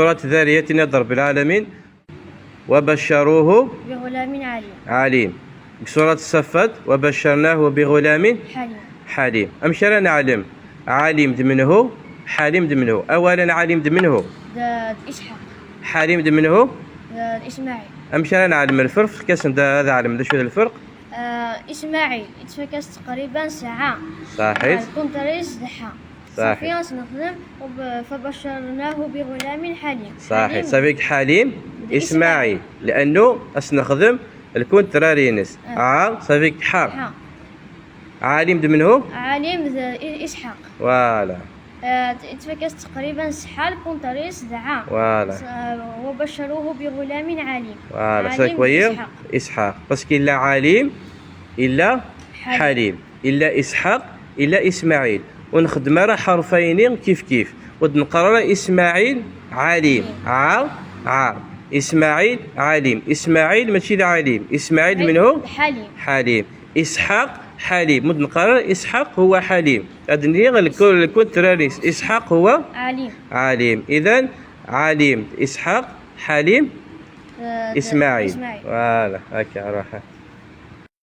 سورة الذاريات نضرب العالمين وبشروه بغلام عليم. سورة الصفات وبشرناه بغلام حليم. أمشي رانا نعلم عليم منه حليم منه. أولا عليم منه إسحاق، حليم منه إسماعيل. أمشي رانا نعلم الفرق كاس هذا علم شو الفرق. إسماعيل يتفكس تقريبا ساعة صحيح. كنت رئيس دحا صافي نخدم فبشرناه بغلام حليم. صحيح. صافيك حليم إسماعيل لأنه أسنخدم الكون ترارينس. صافيك حار عالم منه عالم إسحاق. فوالا. يتفكس تقريبا سحال كنت رئيس دعا. فوالا. وبشروه بغلام عليم. فوالا. صافي إسحاق باسكو إلا عالم إلا حليم إلا إسحاق إلا إسماعيل. ونخدم راه حرفين كيف ونقرا إسماعيل عليم إسماعيل عليم. إسماعيل ماشي عليم، إسماعيل منه حليم. إسحاق حليم. نقرا إسحاق هو حليم. هذا الكون تراريس. إسحاق هو عليم. إذن عليم إسحاق حليم إسماعيل. فوالا هكا راح.